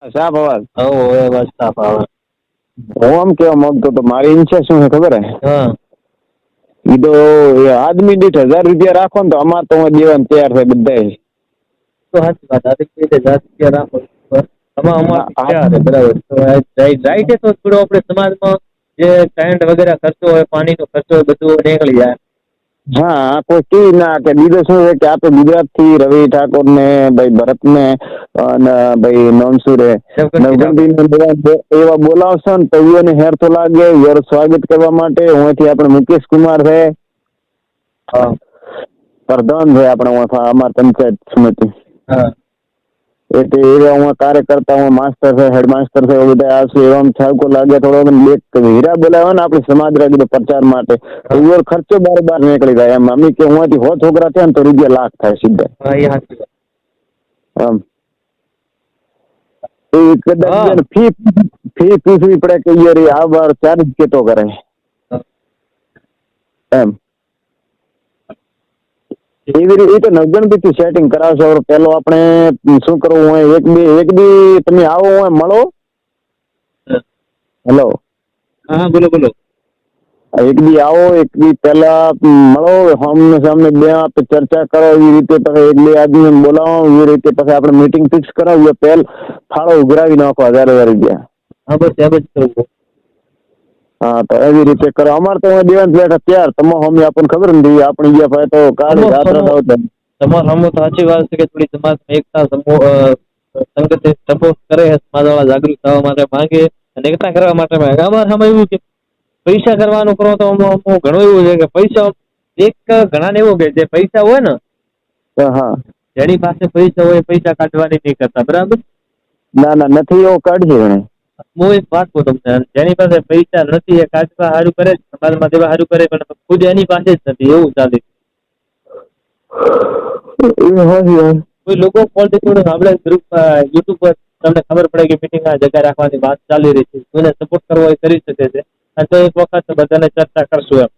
સાફ અવાજ. હવે બસ સાફ આવે. હું આમ કેવા માંગતો તો મારી ઈચ્છા શું છે ખબર હે? હા ઈ તો આદમી દીઠ 1000 રૂપિયા રાખો ને તો અમાર તો દેવાનું તૈયાર છે બધા. તો સાચી વાત. આદમી દીઠ 1000 રૂપિયા રાખો અમારે તૈયાર છે. બરાબર રાઈટ છે. તો થોડો આપણે સમાજમાં જે ટેન્ટ વગેરે ખર્ચો હોય, પાણીનો ખર્ચો હોય, બધું નીકળી જાય. હા, કોઈ કી ના કે બીજું શું છે કે આપણે ગુજરાત થી રવિ ઠાકોર ને ભાઈ ભરત ને અને ભાઈ નોનસુરે એવા બોલાવશો ને તો એને હેર તો લાગે સ્વાગત કરવા માટે. અહીંથી આપણે મુકેશ કુમાર છે, હા પ્રધાન છે આપણે અમાર પંચાયત સમિતિ. હા એટલે એવા કાર્યકર્તા માસ્ટર છે, હેડમાસ્ટર છે, બધા આવશે. એવા છાવકો લાગે થોડો હીરા બોલાવે ને આપણે સમાજ રાખી પ્રચાર માટે ખર્ચો બાર નીકળી જાય. એમ અમી કે હુંથી 100 છોકરા થયા ને તો રૂપિયા લાખ થાય સીધા. કદાચ ફી પૂછવી પડે કે યાર આ વાર ચાર્જ કેટલો કરે એમ. એવી રીતે નવગણપતિ સેટિંગ કરાવશો. પેલો આપણે શું કરવું હોય, એક દી તમે આવો હોય મળો. હેલો, હા બોલો બોલો. એક દી આવો, એક દી પેલા મળો, સામને સામને બે આપણે ચર્ચા કરો. એવી રીતે પછી એક બે આદમી બોલાવો. એવી રીતે પછી આપણે મીટિંગ ફિક્સ કરાવીએ. ફાળો ઉઘરાવી નાખો 1000 રૂપિયા. હા બસ એમ જ કરવું. હા તો એવી રીતે કરો. અમારે તો દેવાન બેઠા ત્યાર તમે અમે આપણને ખબર નથી આપણી ગયા ભાઈ તો કાલે રાત્રે તમારા હમ તો સાચી વાત છે કે થોડી સમાજમાં એકતા સંગઠિત સપોર્ટ કરે. સમાજ વાળા જાગૃત થવા માટે માંગે અને એકતા કરવા માટે માંગે. અમારે એવું કે પૈસા કરવાનું કરો તો ઘણું એવું છે કે પૈસા એક ઘણા ને એવું કે જે પૈસા હોય ને, હા જેની પાસે પૈસા હોય પૈસા કાઢવાની નહી કરતા. બરાબર? ના ના નથી એવો કાઢશે એને. હું એક વાત કહું તમને, જેની પાસે પૈસા નથી એ કાઢવા સારું કરે, સમાજમાં દેવા સારું કરે, પણ ખુદ એની પાસે જ નથી એવું ચાલે. કોઈ લોકો આપણે ગ્રુપ યુટ્યુબ પર તમને ખબર પડે કે મિટિંગ જગ્યા રાખવાની વાત ચાલી રહી છે. કોઈને સપોર્ટ કરવો એ કરી શકે છે. અને તો એક વખત બધાને ચર્ચા કરશું એમ.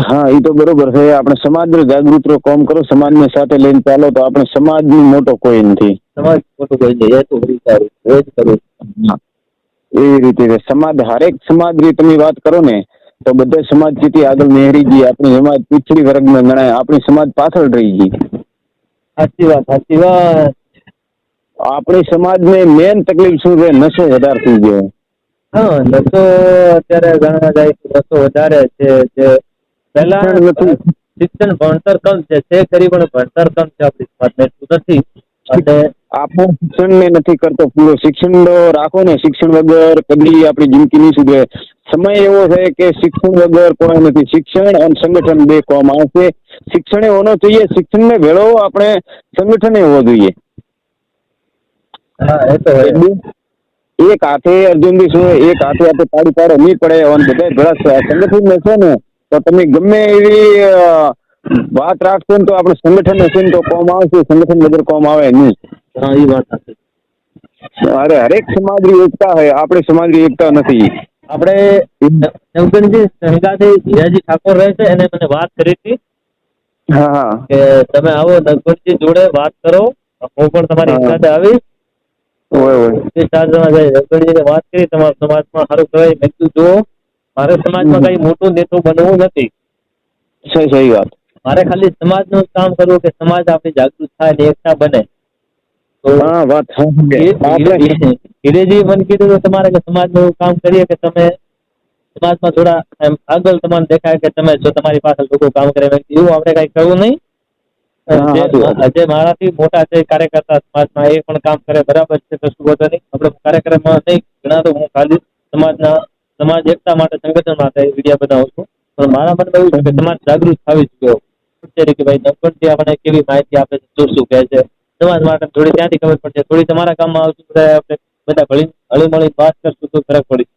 હા એ તો બરોબર છે. આપણે સમાજ જાગૃત કામ કરો, સમાજ ને સાથે લઈને ચાલો તો આપણે સમાજ મોટો કોઈ નથી. સમાજ મોટું કોઈ નહીં. એ તો સારું એ જ કરું. એવી રીતે સમાજ હરેક સમાજ તમે વાત કરો ને તો બધા સમાજ થી આગળ નહેરી ગઈ. આપણી સમાજ પીછડી વર્ગમાં ગણાય. આપણી સમાજ પાછળ રહી ગઈ. સાચી વાત સાચી વાત. આપણી સમાજ ને મેન તકલીફ શું છે? નશો વધારે થઈ ગયો. હા નશો અત્યારે ગણવા જાય તો નશો વધારે છે. જે પેલા શિક્ષણ નથી. શિક્ષણ ભણતર કમ છે ખરી પણ ભણતર કમ છે. આપણી સમાજમાં એટલું નથી. અને આપણો શિક્ષણ ને નથી કરતો પૂરો. શિક્ષણ રાખો ને, શિક્ષણ વગર કદી આપણી જિંદગી નહીં સુધરે. સમય એવો છે કે શિક્ષણ વગર કોઈ નથી. શિક્ષણ અને સંગઠન બે કોમ આવશે. શિક્ષણ હોવો જોઈએ. શિક્ષણ ને ભેળો આપણે સંગઠન હોવો જોઈએ. હા એ તો હોય. એક હાથે અર્જુનથી શું એક હાથે આપણે તાળી પાડો નહીં પડે. બધા સંગઠન છે ને તો તમે ગમે એવી વાત રાખશો ને તો આપણે સંગઠન હશે ને તો કોમ આવશે. સંગઠન વગર કોમ આવે નહીં. હા એ વાત સાચી. અરે હરેક સમાજ ની એકતા હોય. આપણી સમાજ ની એકતા નથી. આપણે હીરાજી ઠાકોર રહે છે એને મને વાત કરી હતી હા હા કે તમે આવો નગપતજી જોડે વાત કરો. હું પણ તમારી હા સાથે આવીશ. તો હોય હોય 4 જણા જાય વાત કરી. તમારા સમાજમાં સારું કહેવાય. મેં કીધું જુઓ મારે સમાજમાં કઈ મોટું નેતું બનવું નથી. સહી વાત. મારે ખાલી સમાજનું કામ કરવું કે સમાજ આપણી જાગૃત થાય અને એકતા બને. તો હા વાત આપણે હિરેજી મને કીધું કે તમારે સમાજનું એવું કામ કરીએ કે તમે સમાજમાં થોડા આગળ તમને દેખાય કે તમે જો તમારી પાસે લોકો કામ કરે એવું આપણે કઈ કરવું નહીં. હા સાચી વાત જે મારાથી મોટા છે કાર્યકર્તા સમાજમાં એ પણ કામ કરે બરાબર છે. કશું વાંધો નહીં. આપણે કાર્યક્રમમાં નહીં ગણા તો હું ખાલી સમાજ એકતા માટે સંગઠન માટે વિડીયો બનાવું છું. પણ મારા મનમાં એવું છે કે સમાજ જાગૃત થવી જોઈએ કે ભાઈ નરપતજી આપણે કેવી માહિતી આપે છે, શું કહે છે. સમાજ માટે થોડી ત્યાંથી ખબર પડશે. થોડી તમારા કામમાં આવશે. બધા હળી મળીને વાત કરશું તો ફરક પડી.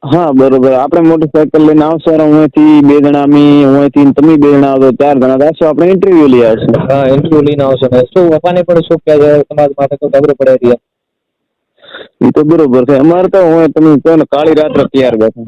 હા બરોબર. આપણે મોટરસાયકલ લઈને આવશો. હુંથી 2 જણા હુંથી તમે 2 જણા આવો 4 જણા આવશો. આપણે ઇન્ટરવ્યુ લઈ આવશું. હા ઇન્ટરવ્યુ લઈને આવશો ને શું પપ્પાને પણ શું કે સમાજ માટે તો ખબર પડે. એ તો બરોબર છે. અમારે તો તમે કહો ને કાળી રાત્રે તૈયાર બેઠા.